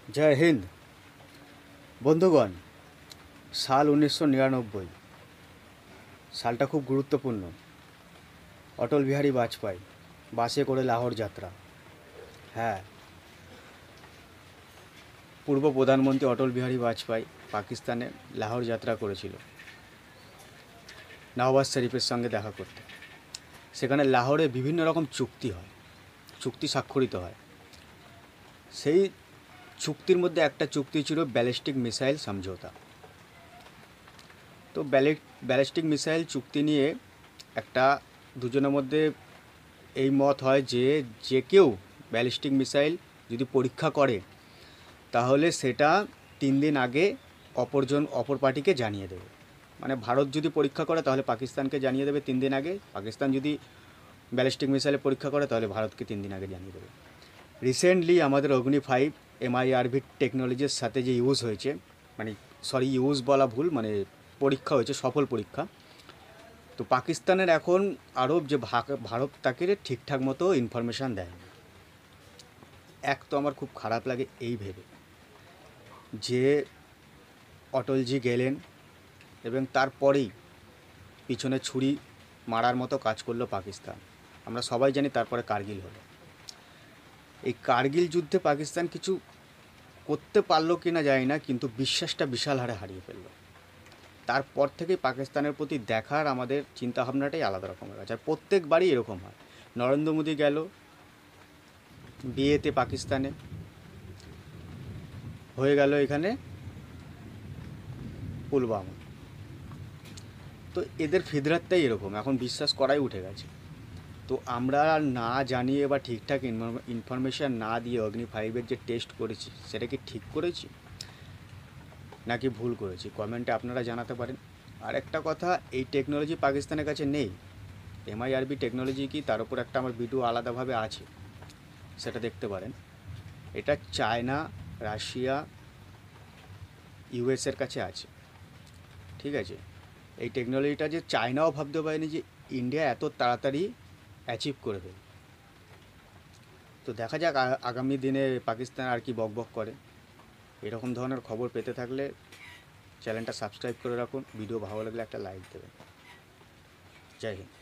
জয় হিন্দ বন্ধুগণ। সাল 1999, সালটা খুব গুরুত্বপূর্ণ। অটল বিহারী বাজপেয়ী বাসে করে লাহোর যাত্রা। হ্যাঁ, পূর্ব প্রধানমন্ত্রী অটল বিহারী বাজপেয়ী পাকিস্তানে লাহোর যাত্রা করেছিল নওয়াজ শরীফের সঙ্গে দেখা করতে। সেখানে লাহোরে বিভিন্ন রকম চুক্তি হয়, চুক্তি স্বাক্ষরিত হয়। সেই চুক্তির মধ্যে একটা চুক্তি ছিল ব্যালিস্টিক মিসাইল সমঝোতা। তো ব্যালিস্টিক মিসাইল চুক্তি নিয়ে একটা দুজনের মধ্যে এই মত হয় যে যে কেউ ব্যালিস্টিক মিসাইল যদি পরীক্ষা করে তাহলে সেটা 3 দিন আগে অপর পার্টিকে জানিয়ে দেবে। মানে ভারত যদি পরীক্ষা করে তাহলে পাকিস্তানকে জানিয়ে দেবে 3 দিন আগে, পাকিস্তান যদি ব্যালিস্টিক মিসাইলের পরীক্ষা করে তাহলে ভারতকে 3 দিন আগে জানিয়ে দেবে। রিসেন্টলি আমাদের অগ্নি-5 MIRV টেকনোলজির সাথে যে ইউজ হয়েছে, মানে ইউজ বলা ভুল, মানে পরীক্ষা হয়েছে, সফল পরীক্ষা। তো পাকিস্তানের এখন আরব যে ভারত তাকে ঠিকঠাক মতো ইনফরমেশান দেয় না। এক তো আমার খুব খারাপ লাগে এই ভেবে যে অটলজি গেলেন এবং তারপরেই পিছনে ছুরি মারার মতো কাজ করলো পাকিস্তান। আমরা সবাই জানি তারপরে কার্গিল হলো। এই কার্গিল যুদ্ধে পাকিস্তান কিছু করতে পারলো কি না জানি না, কিন্তু বিশ্বাসটা বিশাল হারে হারিয়ে ফেললো। তারপর থেকেই পাকিস্তানের প্রতি দেখার আমাদের চিন্তাভাবনাটাই আলাদা রকমের আছে। আর প্রত্যেকবারই এরকম হয়। নরেন্দ্র মোদী গেল বিয়েতে পাকিস্তানে, হয়ে গেল এখানে পুলওয়ামা। তো এদের ফিদরাতটাই এরকম, এখন বিশ্বাস করাই উঠে গেছে। তো আমরা না জানিয়ে বা ঠিকঠাক ইনফরমেশান না দিয়ে অগ্নি-5-এর যে টেস্ট করেছি সেটা কি ঠিক করেছি নাকি ভুল করেছি, কমেন্টে আপনারা জানাতে পারেন। আর একটা কথা, এই টেকনোলজি পাকিস্তানের কাছে নেই। MIRV টেকনোলজি কি, তার উপর একটা আমার ভিডিও আলাদাভাবে আছে, সেটা দেখতে পারেন। এটা চায়না, রাশিয়া, ইউএসের কাছে আছে, ঠিক আছে। এই টেকনোলজিটা যে চায়নাও ভাবতে পারেনি যে ইন্ডিয়া এত তাড়াতাড়ি অ্যাচিভ করে ফেলবে। তো দেখা যাক আগামী দিনে পাকিস্তান আর কি বকবক করে। এরকম ধরনের খবর পেতে থাকলে চ্যানেলটা সাবস্ক্রাইব করে রাখুন, ভিডিও ভালো লাগলে একটা লাইক দেবেন। জয় হিন্দ।